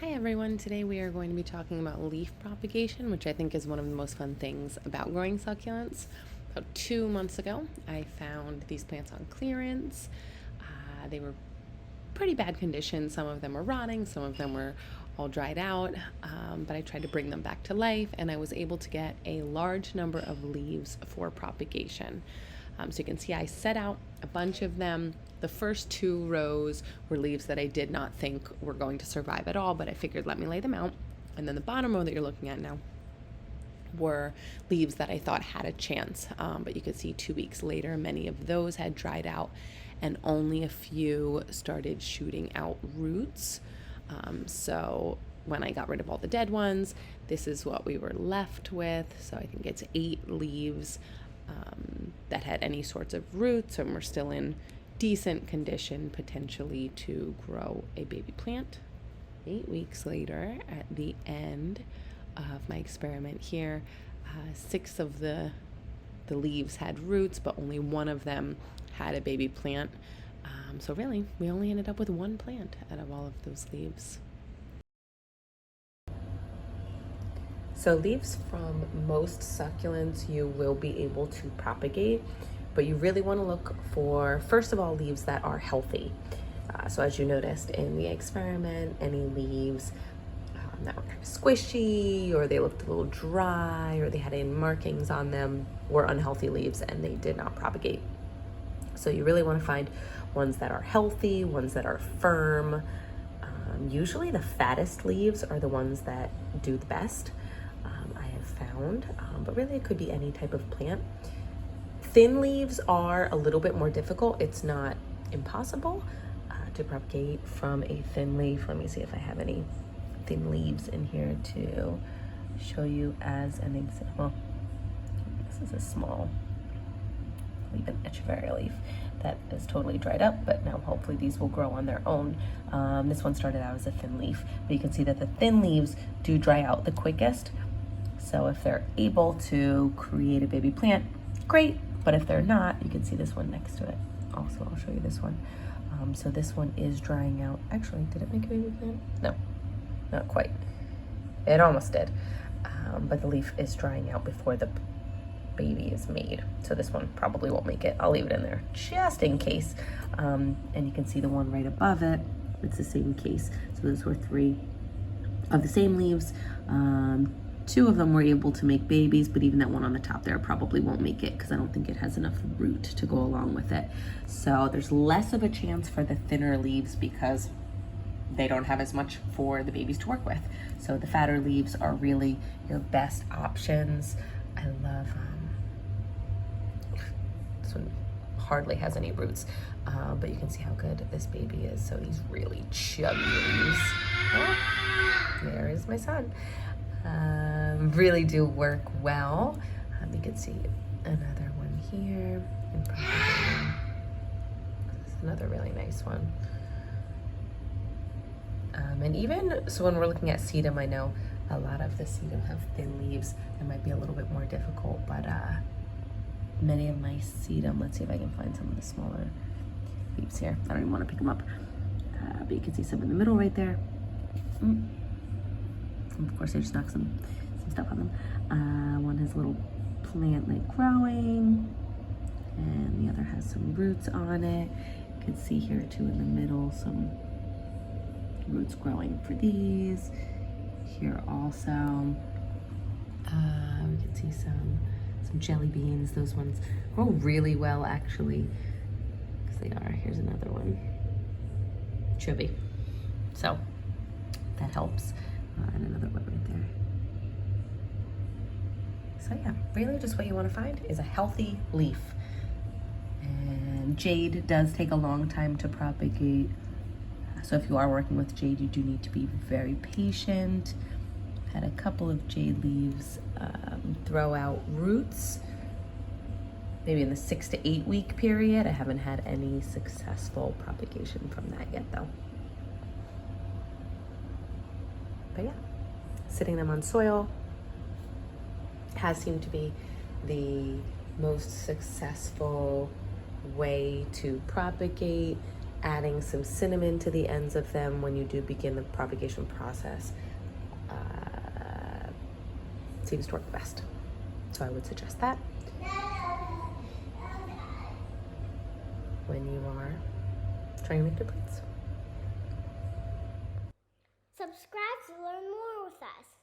Hi everyone, today we are going to be talking about leaf propagation, which I think is one of the most fun things about growing succulents. About 2 months ago, I found these plants on clearance. They were pretty bad condition. Some of them were rotting, some of them were all dried out, but I tried to bring them back to life and I was able to get a large number of leaves for propagation. So you can see I set out a bunch of them. The first 2 rows were leaves that I did not think were going to survive at all, but I figured let me lay them out. And then the bottom row that you're looking at now were leaves that I thought had a chance, but you could see 2 weeks later many of those had dried out and only a few started shooting out roots. So when I got rid of all the dead ones, this is what we were left with. So I think it's 8 leaves that had any sorts of roots and were still in decent condition potentially to grow a baby plant. 8 weeks later, at the end of my experiment here, 6 of the leaves had roots, but only 1 of them had a baby plant. So really, we only ended up with 1 plant out of all of those leaves. So leaves from most succulents you will be able to propagate, but you really want to look for, first of all, leaves that are healthy. So as you noticed in the experiment, any leaves that were kind of squishy or they looked a little dry or they had any markings on them were unhealthy leaves and they did not propagate. So you really want to find ones that are healthy, ones that are firm. Usually the fattest leaves are the ones that do the best. I have found, but really it could be any type of plant. Thin leaves are a little bit more difficult. It's not impossible to propagate from a thin leaf. Let me see if I have any thin leaves in here to show you as an example. This is a small, even echeveria leaf that is totally dried up, but now hopefully these will grow on their own. This one started out as a thin leaf, but you can see that the thin leaves do dry out the quickest. So if they're able to create a baby plant, great. But if they're not, you can see this one next to it. Also, I'll show you this one. So this one is drying out. Actually, did it make a baby plant? No, not quite. It almost did. But the leaf is drying out before the baby is made. So this one probably won't make it. I'll leave it in there just in case. And you can see the one right above it. It's the same case. So those were 3 of the same leaves. 2 of them were able to make babies, but even that one on the top there probably won't make it because I don't think it has enough root to go along with it. So there's less of a chance for the thinner leaves because they don't have as much for the babies to work with. So the fatter leaves are really your best options. I love, this one hardly has any roots, but you can see how good this baby is. So these really chubby leaves. Oh, there is my son. Really do work well. You can see another one here. And this is another really nice one. And even, so when we're looking at sedum, I know a lot of the sedum have thin leaves. It might be a little bit more difficult, but many of my sedum, let's see if I can find some of the smaller leaves here. I don't even want to pick them up, but you can see some in the middle right there. Of course, I just knocked some stuff on them. One has a little plant like growing, and the other has some roots on it. You can see here too in the middle some roots growing for these. Here also, we can see some jelly beans. Those ones grow really well actually, because they are. Here's another one, chubby. So that helps. And another one right there. So yeah, really just what you want to find is a healthy leaf. And jade does take a long time to propagate. So if you are working with jade, you do need to be very patient. Had a couple of jade leaves throw out roots, maybe in the 6 to 8 week period. I haven't had any successful propagation from that yet though. But yeah, sitting them on soil has seemed to be the most successful way to propagate. adding some cinnamon to the ends of them when you do begin the propagation process seems to work the best. So I would suggest that when you are trying to make your plates. Subscribe to learn more with us.